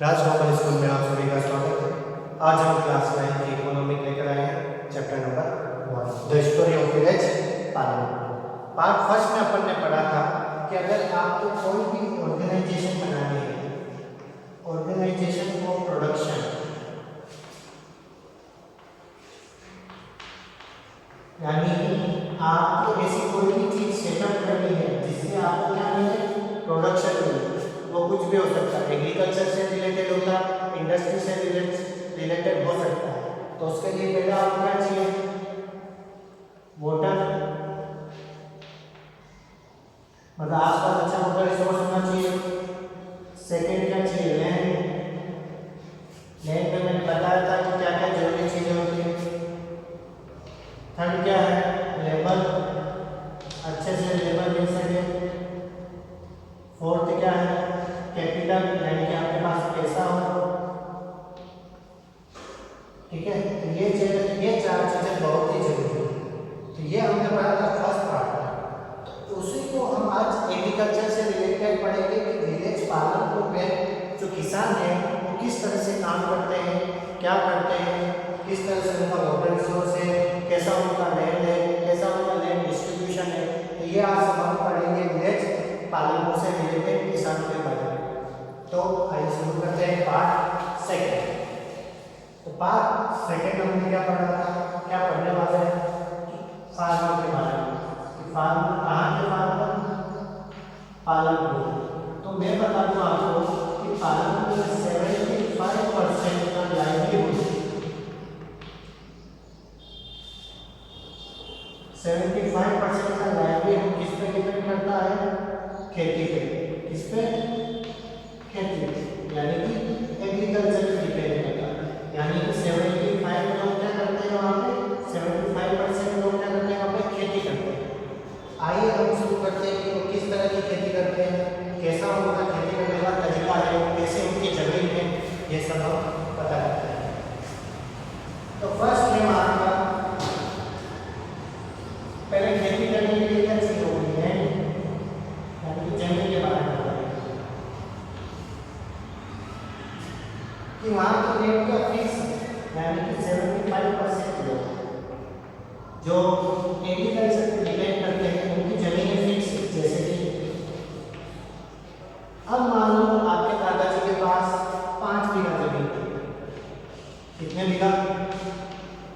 राज global school में आप सभी का स्वागत है। आज हम क्लास 9 की इकोनॉमिक लेकर आए हैं, chapter number 1 the story of village पालन। पार्ट फर्स्ट में अपन ने पढ़ा था कि अगर आपको कोई भी ऑर्गेनाइजेशन बनानी है, ऑर्गेनाइजेशन फॉर प्रोडक्शन, यानी आपको ऐसी कोई भी चीज सेटअप करनी है जिससे आपको क्या मिले, प्रोडक्शन मिले। वो कुछ भी हो सकता है, एग्रीकल्चर से रिलेटेड होता है, इंडस्ट्री से रिलेटेड हो सकता है। तो उसके लिए पहले आपको क्या चाहिए, वाटर, मतलब आसपास अच्छा वाटर रिसोर्स होना चाहिए। सेकेंड क्या चाहिए, लैंड। लैंड में मैंने बताया था कि क्या क्या जरूरी चीजें होती है। थर्ड क्या है, लेबर, अच्छे से लेबर मिल सके। फोर्थ क्या है, कैपिटल, यानी कि आपके पास पैसा हो। ठीक है, तो ये चार चीजें बहुत ही जरूरी है। तो ये हमने पढ़ा था फर्स्ट पार्ट में। तो उसी को हम आज एग्रीकल्चर से रिलेटेड पढ़ेंगे कि विलेज पालन में जो किसान है वो किस तरह से काम करते हैं, क्या करते हैं, किस तरह से उनका वाटर रिसोर्स है, कैसा उनका लैंड है, कैसा उनका लैंड डिस्ट्रीब्यूशन है। तो ये आज हम पढ़ेंगे विलेज पालकों से रिलेटेड किसानों के बारे में। तो आइए शुरू करते हैं पार्ट सेकंड। तो पार्ट सेकंड हमने क्या पढ़ा था, क्या पढ़ने वाले हैं, फार्मर के बारे में। कि फार्मर कहाँ के फार्मर, पालनपुर। तो मैं बता दूं आपको कि पालनपुर में 75% का लाइवलीहुड, 75% का लाइवलीहुड किस पे डिपेंड करता है, खेती पे। किस पे, खेती, यानी कि एग्रीकल्चर पे डिपेंड करता है। यानी कि 75 लोग क्या करते हैं वहाँ पे, 75% लोग क्या करते हैं वहाँ पे, खेती करते हैं। आइए हम शुरू करते हैं कि वो किस तरह की खेती करते हैं, कैसा उनका खेती करने का तरीका है, कैसे उनकी जमीन है, ये सब हम पता करते हैं। तो फर्स्ट है हमारा, पहले खेती करने के लिए क्या चीज होगी, लैंड, यानी कि जमीन के बारे में बताएंगे कि वहाँ की रेट क्या फिक्स है। यानी कि 75% लोग जो एग्रीकल्चर पे डिपेंड करते हैं उनकी जमीनें फिक्स है। जैसे कि अब मान लो आपके दादाजी के पास 5 बीघा जमीन थी। कितने बीघा,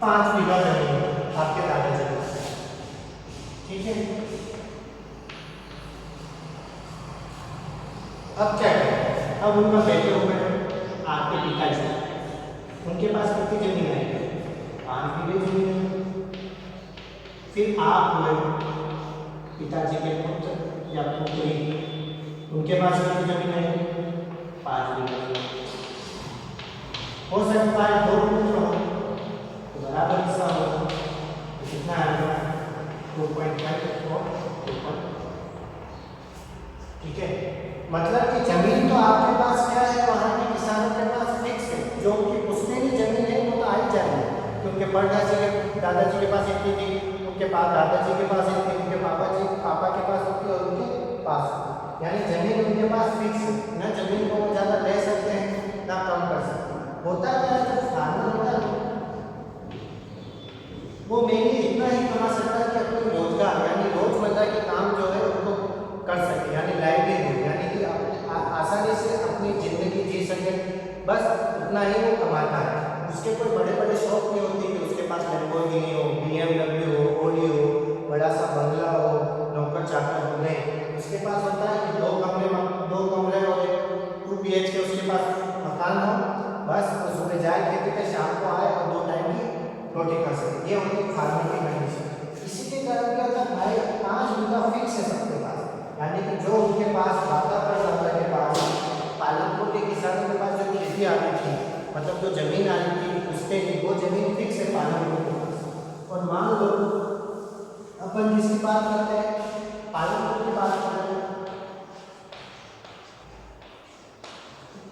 5 बीघा जमीन आपके दादाजी के पास। ठीक है, अब क्या करें, अब उनका बेटे हो गए आपके पिताजी, उनके पास कितनी जमीन है, 5 बीघे जमीन है। फिर आप हुए पिताजी के पुत्र या पुत्री, उनके पास कितनी जमीन है, 5 बीघे। हो सकता है 2 पुत्र हो तो बराबर हिस्सा हो, तो कितना आएगा, 2.5 और 2.5। ठीक है, मतलब कि जमीन तो आपके पास क्या है, वहाँ के किसानों के पास फिक्स है। जो उनकी पुश्तैनी भी जमीन है वो तो आ ही जाएगी, क्योंकि परदादा के दादाजी के पास इतनी थी, उनके पास दादाजी के पास इतनी, उनके पापा के पास होती और उनके पास, यानी जमीन उनके पास फिक्स है ना। जमीन को वो ज़्यादा ले सकते हैं ना कम कर सकते हैं। होता है जब फार्मर होता है वो मेनली इतना ही कमा सकता है कि अपने रोजगार यानी रोजमर्रा के काम जो है उनको कर सके, यानी लाइवलीहुड, यानी कि आसानी से अपनी जिंदगी जी सके, बस उतना ही वो कमाता है। उसके कोई बड़े बड़े शौक नहीं होती कि उसके पास लैम्बोर्गिनी हो, BMW हो, ऑडी हो, बड़ा सा बंगला हो, नौकर चाकर हो, नहीं। उसके पास होता है कि 2 कमरे हो, 2 BHK उसके पास मकान हो, बस वो सुबह जाए खेती पे, शाम को आए और 2 टाइम की रोटी खा सके। ये उनकी फार्मिंग की कंडीशन। इसी के कारण क्या होता है भाई, 5 बीघा फिक्स है सबके पास, यानी कि जो उनके पास दादा परदादा के पास, पालनपुर के किसानों के पास जो खेती आती थी, मतलब जो जमीन आती थी उसके लिए, वो जमीन फिक्स है पालनपुर के पास। और मान लो अपन किसकी बात करते हैं, पालनपुर की बात करते हैं।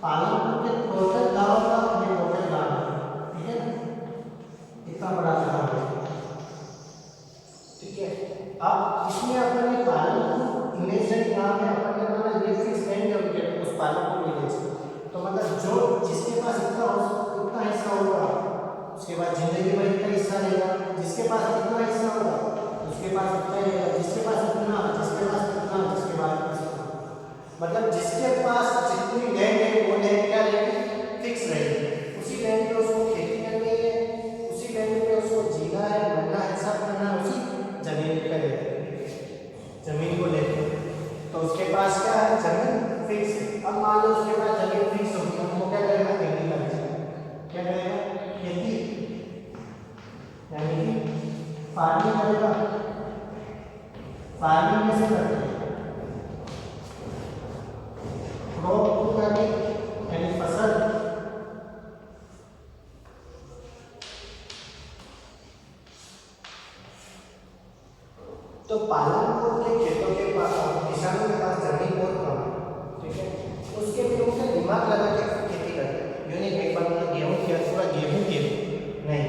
पालनपुर के टोटल गाँव का ये टोटल गाँव है, ठीक है ना, इतना बड़ा गाँव है। ठीक है, अब इसमें अपन ये पालनपुर विलेज नाम है, अपन ने बोला ये फिक्स लैंड है उनके उस पालनपुर विलेज। तो मतलब जो उसके बाद जिंदगी में इतना हिस्सा रहेगा, जिसके पास इतना हिस्सा होगा उसके पास इतना ही रहेगा, जिसके पास इतना, जिसके पास इतना, जिसके पास इतना, मतलब जिसके पास जितनी लैंड है वो लैंड क्या रहेगी, फिक्स रहेगी। उसी लैंड पे उसको खेती करनी है, उसी लैंड पे उसको जीना है, मरना है, सब करना है उसी जमीन पे रहेगा, जमीन को लेकर। तो उसके पास क्या है, जमीन फिक्स है। अब मान लो उसके पास जमीन फिक्स होगी तो वो क्या करेगा, खेती करेगा। क्या करेगा, खेती यानी कि फार्मिंग करेगा। फार्मिंग कैसे करते हैं, क्रॉप उगाने यानी फसल, तो पालनपुर के खेतों के पास किसानों के पास जमीन बहुत कम है, ठीक है, उसके लिए उनका दिमाग लगा के खेती करते हैं। यूनिक एक बार उन्होंने गेहूँ किया, पूरा गेहूँ नहीं,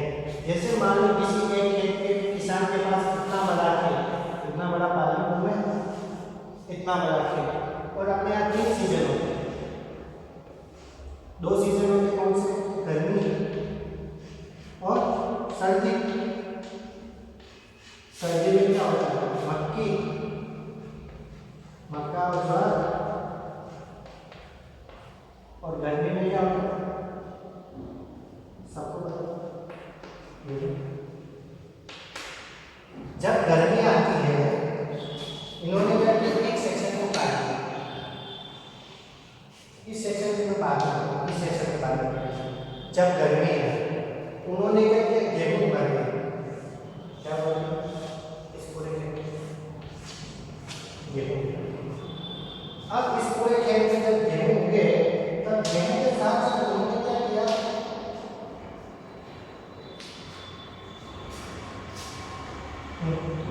जैसे मान लो किसी एक खेत के किसान के पास इतना बड़ा खेत, इतना बड़ा पालनपुर में इतना बड़ा खेत, और अपने यहाँ 3 सीजन होते हैं, 2 सीजन होते हैं, कौन से, गर्मी और सर्दी। सर्दी में क्या होता है, मक्की, मक्का और ज्वार, और गर्मी में क्या होता है, सबको पता। जब गर्मी आती है इन्होंने क्या किया, एक सेक्शन को काट दिया, इस सेक्शन में बात करूं, इस सेक्शन में बात करूं। जब गर्मी है उन्होंने क्या किया, गेहूं उगा दिया। क्या बोल रहे, इस पूरे खेत गेहूं। अब इस पूरे खेत में जब गेहूं उगे तब गेहूं के साथ साथ उन्होंने क्या किया,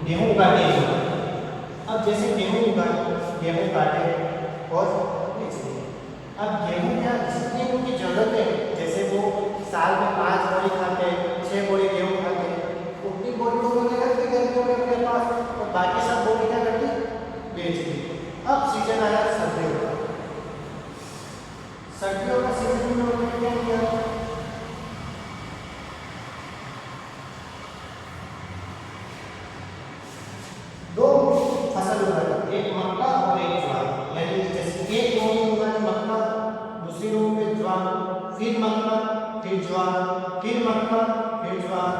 गेहूं काटे। अब जैसे गेहूं काटे और अब गेहूं क्या, जितनी उनकी जरूरत है, जैसे वो साल में 5 बोरी खाते हैं, 6 बोरी गेहूं खाते हैं, उतनी बोरी को उन्होंने रखी गर्मियों में अपने पास, और बाकी सब बोरी क्या करती, बेच दी। अब सीजन आया सर्दियों का, सर्दियों का सीजन में उन्होंने क्या किया, दो फसल उगाई, एक मक्का और एक ज्वार, यानी जैसे एक रो में उगाई मक्का, दूसरी रो में ज्वार, फिर मक्का, फिर ज्वार, फिर मक्का, फिर ज्वार,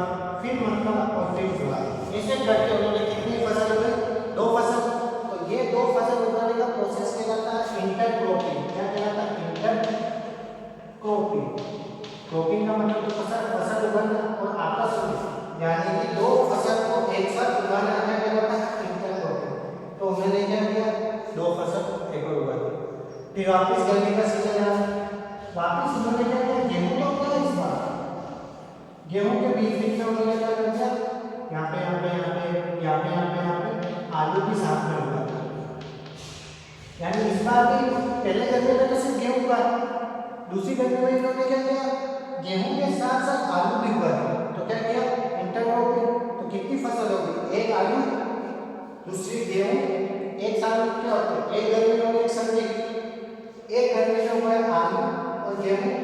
फिर मक्का और फिर ज्वार। ऐसे करके उन्होंने कितनी फसल उगाई, 2 फसल। तो ये 2 फसल उगाने का प्रोसेस क्या कहलाता है, इंटरक्रॉपिंग। क्या कहलाता है, इंटरक्रॉपिंग। क्रॉपिंग का मतलब फसल उगाना और आपस में, यानी कि 2 फसल को एक साथ उगाना क्या कहलाता है, इंटरक्रॉपिंग। तो उन्होंने क्या किया, 2 फसल एक बार उगा दी। फिर वापस गर्मी का सीजन आया, वापस उन्होंने क्या किया, गेहूं तो उगाया इस बार, गेहूं के बीच में उन्होंने क्या कर दिया, यहाँ पे आलू भी साथ में उगा दिया। यानी इस बार भी पहले गर्मी में तो सिर्फ गेहूं उगा, दूसरी गर्मी में इन्होंने क्या किया, गेहूं के साथ साथ आलू भी उगा दिया। तो क्या किया, इंटरक्रॉपिंग। तो कितनी फसल होगी, एक आलू दूसरी गेहूं, एक साल में क्या होता है, एक गर्मी में एक सर्दी, एक गर्मी में हुआ है आलू और गेहूं,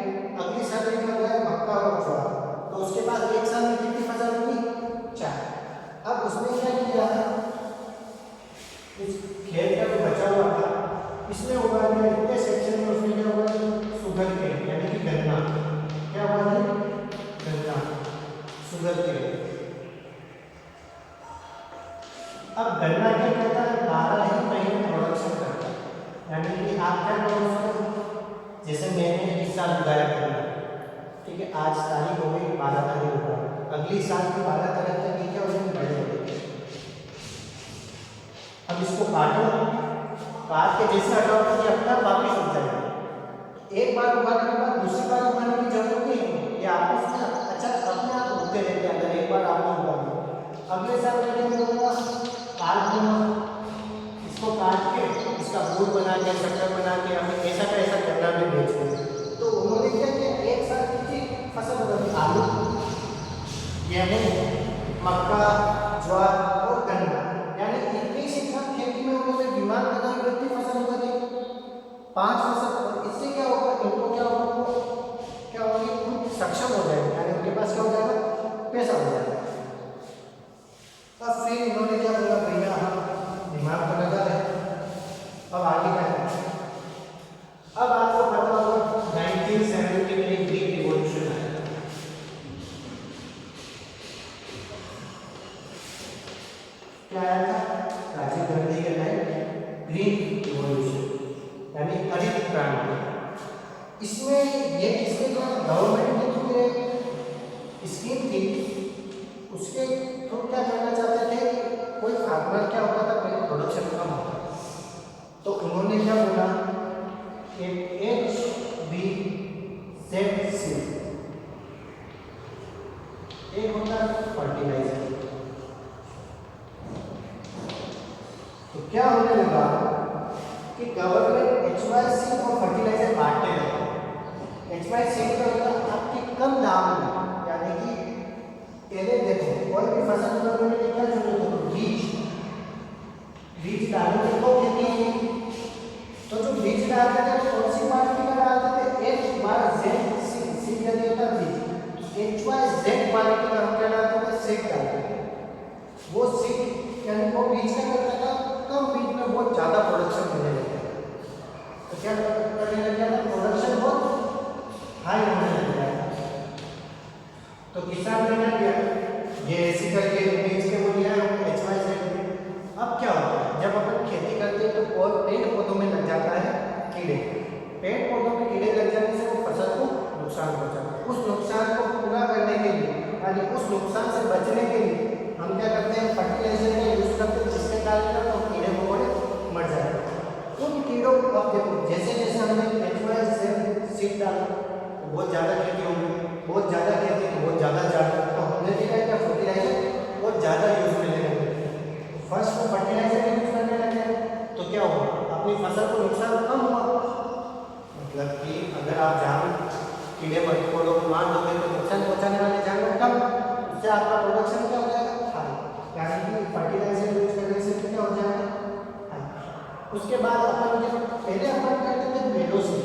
अगली सर्दी में हुआ है मक्का और ज्वार। तो उसके बाद एक साल में कितनी फसल होगी, 4। अब उसने क्या किया, इस खेत का जो बचा हुआ था इसमें उगा दिया, इतने सेक्शन में उसने क्या उगा दिया, शुगर केन यानी कि गन्ना। क्या उगा दिया, गन्ना, शुगर केन। अब गन्ना क्या करता है, 12 ही महीने प्रोडक्शन करता है, यानी कि आप क्या करोगे, जैसे मैंने इस साल उगाया गन्ना, ठीक है, आज तारीख हो गई 12 तारीख होगा, अगली साल की 12 तारीख तक ये क्या हो जाएंगे, बड़े हो जाएंगे। अब इसको काटो, काट के जैसे हटाओ तो ये अपना वापस उग जाएगा। एक बार उगाने के बाद दूसरी बार उगाने की जरूरत नहीं है, ये आपस में अच्छा अपने आप उगते रहते हैं। अगर एक बार आपने उगा दिया, अगले साल क्या करूँगा, काट दूंगा, इसको काट के इसका गुड़ बना के, शक्कर बना के हमें ऐसा का ऐसा गन्ना में बेच दें। तो उन्होंने क्या किया, एक साल की फसल उगाई, आलू, गेहूं, मक्का, ज्वार और गन्ना, यानी इतनी शिक्षा खेती में उन्होंने दिमाग लगा के कितनी फसल उगा दी, 5 इसमें ये इसके द्वारा गवर्नमेंट की जो एक स्कीम थी उसके थ्रू क्या करना चाहते थे कि कोई फार्मर क्या होता था पहले प्रोडक्शन कम होता था, तो उन्होंने क्या बोला कि HVZC एक होता है फर्टिलाइजर। तो क्या होने लगा कि गवर्नमेंट HYC और फर्टिलाइजर बांटने लगा। HYC का मतलब आपके कम दाम में, यानी कि पहले देखो कोई भी फसल उगाने के लिए क्या जरूरत है, बीज डालने को खेती होगी। तो जो बीज डालते थे कौन सी क्वालिटी का डालते थे, HYZ सीड यदि होता बीज, HYZ क्वालिटी का हम क्या डालते थे, सीड डालते थे। वो सीड यानी वो बीज का करता था कम बीज में बहुत ज्यादा प्रोडक्शन मिलने लगा। तो क्या करने लग गया था, प्रोडक्शन बहुत हाई होने लग गया। तो किसान ने क्या किया, ये ऐसी करके बीज के वो लिया HYZ। अब क्या होता है, जब अपन खेती करते हैं तो पेड़ पौधों में लग जाता है कीड़े। पेड़ पौधों में कीड़े लग जाने से वो फसल को नुकसान पहुंचाता है। उस नुकसान को पूरा करने के लिए, यानी उस नुकसान से बचने के लिए हम क्या करते हैं, फर्टिलाइजर का यूज करते हैं, जिसके कारण तो कीड़े मकोड़े मर जाते हैं। उन कीड़ों को अब देखो, जैसे जैसे हमने HYZ सीड डाला तो बहुत ज़्यादा खेती होगी, बहुत ज़्यादा खेती तो बहुत ज़्यादा ज़्यादा, तो हमने देखा क्या फर्टिलाइजर बहुत ज़्यादा यूज में लेने लगे। फर्स्ट में फर्टिलाइजर यूज करने लगे तो क्या हुआ, अपनी फसल को नुकसान कम हुआ। मतलब कि अगर आप जहाँ कीड़े मकोड़ों को मार दोगे तो नुकसान पहुँचाने वाले जानवर कम, उससे आपका प्रोडक्शन क्या हो जाएगा, यानी कि फर्टिलाइजर यूज करने से क्या हो जाएगा। उसके बाद अपन पहले अपन करते थे पेड़ों से,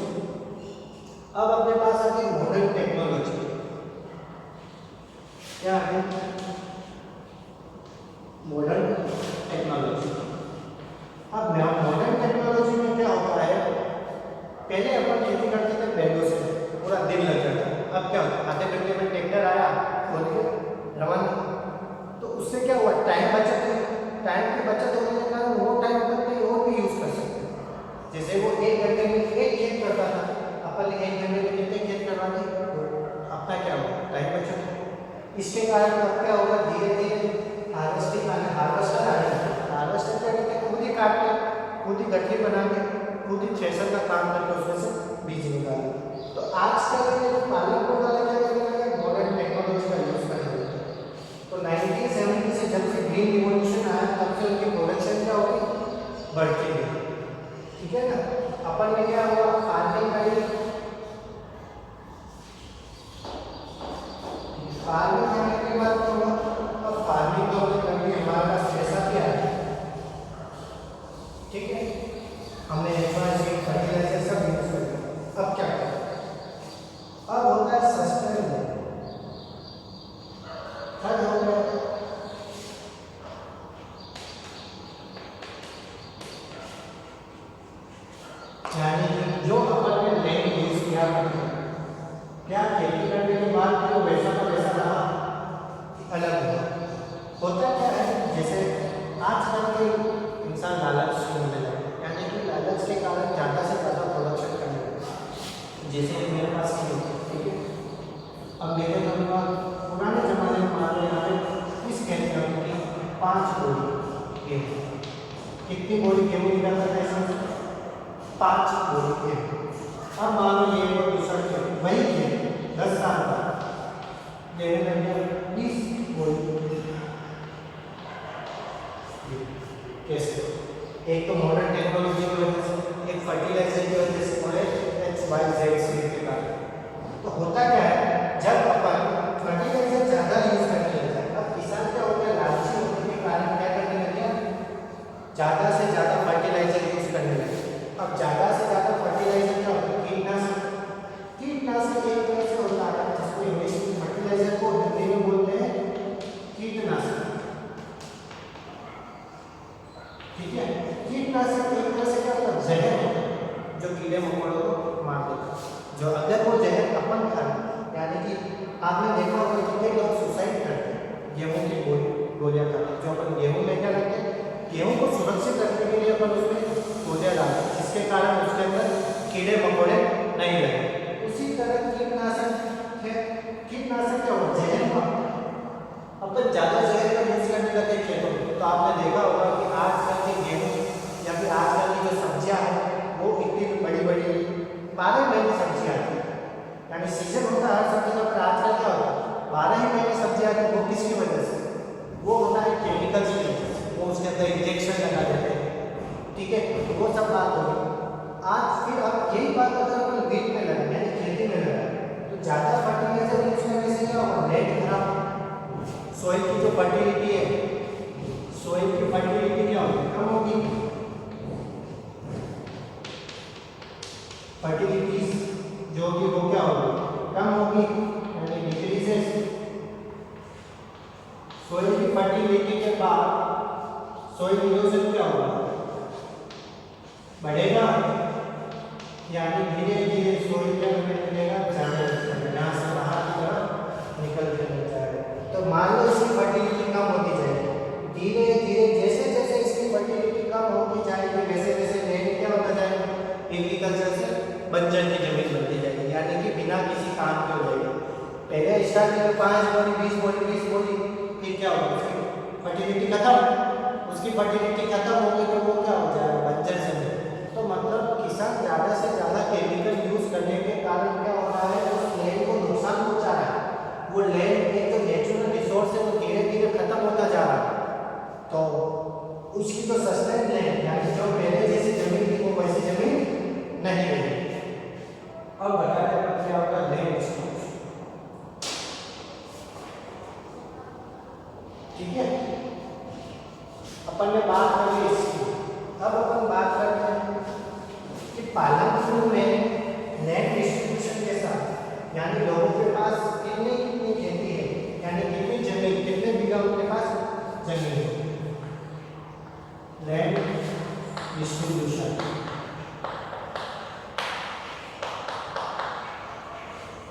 अब अपने पास आ गई मॉडर्न टेक्नोलॉजी। क्या है मॉडर्न टेक्नोलॉजी। अब मॉडर्न टेक्नोलॉजी में क्या होता है, पहले अपन खेती करते थे बैलों से, पूरा दिन लग जाता। अब क्या होता है, आधे घंटे में ट्रैक्टर आया खोल के रवाना। तो उससे क्या हुआ, टाइम बचत है। टाइम की बचत होने के कारण वो टाइम अपन कहीं और भी यूज कर सकते हैं। जैसे वो 1 घंटे में एक खेत करता था, अपन 1 घंटे में कितने खेत करवा दी, अपना क्या होगा, टाइम बचत हो। इसके कारण अब क्या होगा, धीरे धीरे हार्वेस्टिंग आने, हार्वेस्टर आने, हार्वेस्टर क्या करते हैं, खुद ही काटते, खुद ही गठरी बना के, खुद ही थ्रेशर का काम करके उसमें से बीज निकालते। तो आजकल के जो पालक वाले क्या करने लगे, मॉडर्न टेक्नोलॉजी का यूज करने लगे। तो 1970 से जब से ग्रीन रिवॉल्यूशन आया तब से उनकी प्रोडक्शन क्या होगी, बढ़ती है। ठीक है ना। अपन में क्या हुआ, फार्मिंग करी, फार्मिंग करने के बाद क्या हुआ, अब फार्मिंग तो हमने कर ली, हमारे पास पैसा क्या है, ठीक है, हमने फर्टिलाइजर सब यूज कर लिया। अब क्या करें, अब होता है सस्टेनेबल। थर्ड हो गया यानी जो अपन ने लैंड यूज किया, क्या खेती करने के बाद जो वैसा का वैसा रहा, अलग होता क्या है। जैसे आजकल के इंसान लालच होने लगे, यानी कि लालच के कारण ज़्यादा से ज़्यादा प्रोडक्शन करने लगे। जैसे मेरे पास ठीक है, अब मेरे घर में पुराने ज़माने में हमारे यहाँ पे इस खेत में 5 बोरी गेहूँ, कितनी बोरी गेहूँ निकालता था इसमें, 5 बोरी गेहूँ। अब मान लो ये और दूसरा खेत, वही खेत 10 साल बाद देने लग गया 20 बोरी। कैसे, एक तो मॉडर्न टेक्नोलॉजी की वजह से, एक फर्टिलाइजर की वजह से, और HYZ सीड के कारण। तो होता क्या है, जब अपन फर्टिलाइजर ज़्यादा यूज करने लगे, अब किसान क्या हो गया, लालची होने के कारण क्या करने लगे, ज़्यादा से ज़्यादा फर्टिलाइजर यूज करने लगे। अब ज़्यादा से ज़्यादा फर्टिलाइजर क्या होता है, कीटनाशक। कीटनाशक एक तरह से होता है जिसको इंग्लिश में फर्टिलाइजर को हिंदी में बोलते हैं कीटनाशक। ठीक है, कीटनाशक एक तरह से क्या होता है, जहर जो कीड़े मकोड़ों को मार देता है। जो अगर वो जहर अपन खाए, यानी कि आपने देखा होगा कितने लोग सुसाइड करते हैं गेहूं की गोलियां खाते हैं। जो अपन गेहूं में क्या करते हैं, गेहूं को सुरक्षित रखने के लिए अपन उसमें गोलियां डालते हैं, जिसके कारण उसके अंदर कीड़े मकोड़े नहीं लगे। 12 महीने सब्जी आती है, यानी सीजन होता है हर सब्जी का, पर आजकल क्या होता है 12 ही महीने सब्जी आती है। वो किसकी वजह से? वो होता है केमिकल्स की वजह से, वो उसके अंदर इंजेक्शन लगा देते हैं, ठीक है। तो वो सब बात होगी। आज फिर अब यही बात अगर अपन वीट में लगाए यानी खेती में लगाए तो ज़्यादा फर्टिलाइजर यूज करने से क्या होगा? लैंड खराब, सोइल की जो फर्टिलिटी है, सोइल की फर्टिलिटी क्या होगी? कम होगी। फर्टिलिटीज जो कि वो क्या होगी? कम होगी, यानी डिक्रीजेस। सोइल की फर्टिलिटी के बाद सोइल इरोजन क्या होगा? बढ़ेगा, यानी धीरे धीरे सोइल क्या मिलेगा? यहाँ से बाहर की तरफ निकल के लग जाएगा। तो मान लो इसकी फर्टिलिटी कम होती जाएगी, धीरे धीरे जैसे जैसे इसकी फर्टिलिटी कम होती जाएगी वैसे वैसे लैंड क्या होता जाएगा? एग्रीकल्चर से बंजर की जमीन बनती जाएगी, यानी कि बिना किसी काम के हो जाएगी। पहले स्टार्टिंग में 5 बोली 20 बोली 20 बोली, फिर क्या होगा? उसकी फर्टिलिटी खत्म, उसकी फर्टिलिटी खत्म हो गई तो वो क्या हो जाएगा? बंजर जमीन। तो मतलब किसान ज़्यादा से ज़्यादा केमिकल यूज करने के कारण क्या हो रहा है? उस लैंड को नुकसान पहुंचा रहा है। वो लैंड एक जो नेचुरल रिसोर्स है वो धीरे धीरे खत्म होता जा रहा है। तो उसकी तो सस्टेन है, यानी जो पहले जैसी जमीन थी वो वैसी जमीन नहीं रही। अब बताते हैं क्या होता है लैंड डिस्ट्रीब्यूशन, ठीक है। अपन ने बात करी इसकी, अब अपन बात करते हैं कि पालनपुर में लैंड डिस्ट्रीब्यूशन के साथ, यानी लोगों के पास कितनी कितनी खेती है, यानी कितनी जमीन, कितने बीघा उनके पास जमीन है। लैंड डिस्ट्रीब्यूशन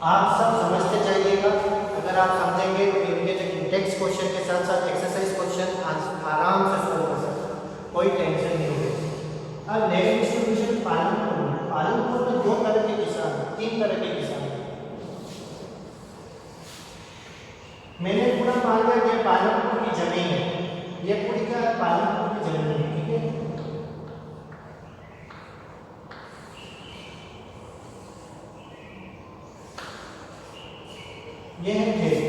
आप सब समझते जाइएगा। अगर आप समझेंगे तो इनके टेक्स्ट क्वेश्चन के साथ साथ एक्सरसाइज क्वेश्चन आराम से सॉल्व कर सकते हैं, कोई टेंशन नहीं होगी। अब लैंड डिस्ट्रीब्यूशन पालनपुर में 2 तरह के किसान, 3 तरह के किसान। मैंने पूरा मान लिया कि पालनपुर की जमीन है, ये पूरी क्या है? पालनपुर की जमीन है, ठीक है। ये है खेत,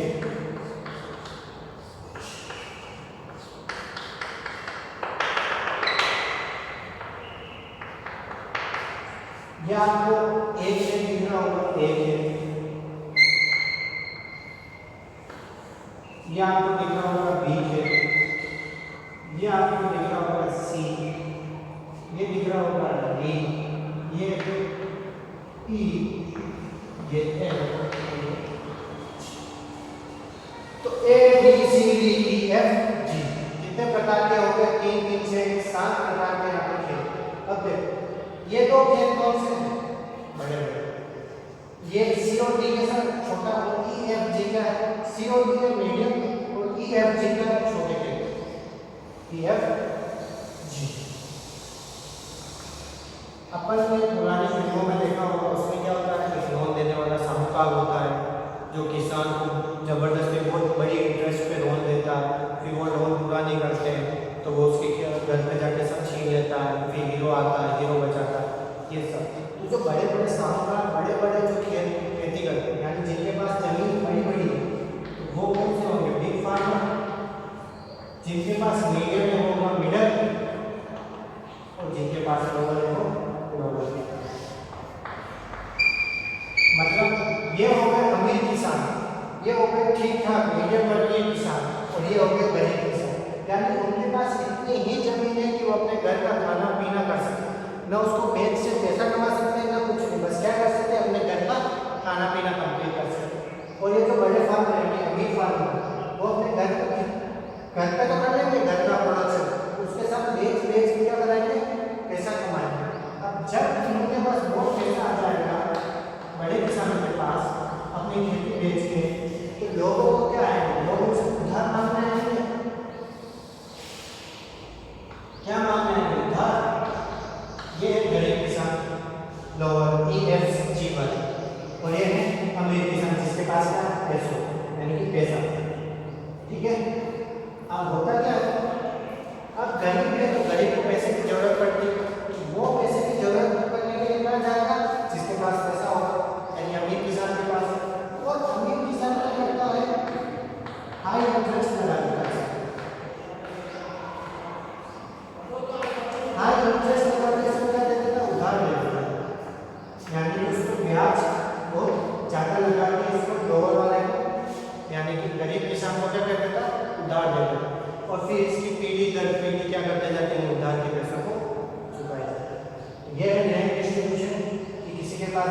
ये आपको एक खेत दिख रहा होगा, एक खेत, ये आपको दिख रहा होगा बी खेत, ये आपको दिख रहा होगा सी, ये दिख रहा होगा डी, ये ई, ये एफ। तो A B C D E F G कितने प्रकार के हो गए? 3 3 6 7 प्रकार के यहाँ पे खेत। अब देखो ये 2 खेत कौन से हैं? बड़े बड़े। ये सी और डी के साथ छोटा और ई एफ जी का है, सी और डी का मीडियम और ई एफ जी का छोटे खेत, ई एफ जी। अपन ने पुरानी फिल्मों में देखा होगा, उसमें क्या होता है कि लोन देने वाला साहूकार होता है जो किसान को जबरदस्ती बहुत बड़ी इंटरेस्ट पे लोन देता है, फिर वो लोन पूरा नहीं करते तो वो उसके घर पे जाके सब छीन लेता है, फिर हीरो आता है, हीरो बचाता है, ये सब। तो जो बड़े बड़े साहूकार, बड़े बड़े जो खेती करते हैं, यानी जिनके पास जमीन बड़ी बड़ी है, तो वो कौन से होंगे? Big farmer. जिनके पास मीडियम में होगा मिडल, और जिनके पास लोअर है वो लोअर। मतलब ये हो गए अमीर किसान, ये हो गए ठीक ठाक मीडियम वर्गीय किसान, और ये हो गए गरीब किसान। यानी उनके पास इतनी ही जमीन है कि वो अपने घर का खाना पीना कर सकते, न उसको बेच से पैसा कमा सकते हैं, न कुछ नहीं, बस क्या कर सकते हैं? अपने घर का खाना पीना कंप्लीट कर सकते हैं। और ये जो बड़े फार्मर हैं, अमीर फार्मर, वो अपने घर पे तो कर लेंगे घर का प्रोडक्शन, उसके साथ बेच बेच क्या कराएंगे? पैसा कमाएंगे। अब जब उनके पास बहुत पैसा आ जाएगा बड़े किसानों के पास अपनी खेती बेच के, तो लोगों को क्या है? लोग उनसे उधार मांगने आएंगे। क्या मांगने आएंगे? उधार। ये है गरीब किसान, लोअर ई एफ जी वाले, और ये है अमीर किसान जिसके पास क्या? पैसा, यानी कि पैसा, ठीक है। अब होता क्या है? अब गरीब है तो गरीब को पैसे की जरूरत पड़ती है, वो पैसे की जरूरत पड़ने के लिए कहाँ जाएगा? जिसके पास ब्याज को ज़्यादा लगा के इसको लोअर वाले को यानी कि गरीब किसान को क्या कर देता, उधार दे देता, और फिर इसकी पीढ़ी दर पीढ़ी क्या करते जाते हैं, उधार के पैसों को चुकाए जाते हैं। यह है नैंड डिस्ट्रीब्यूशन कि किसी के पास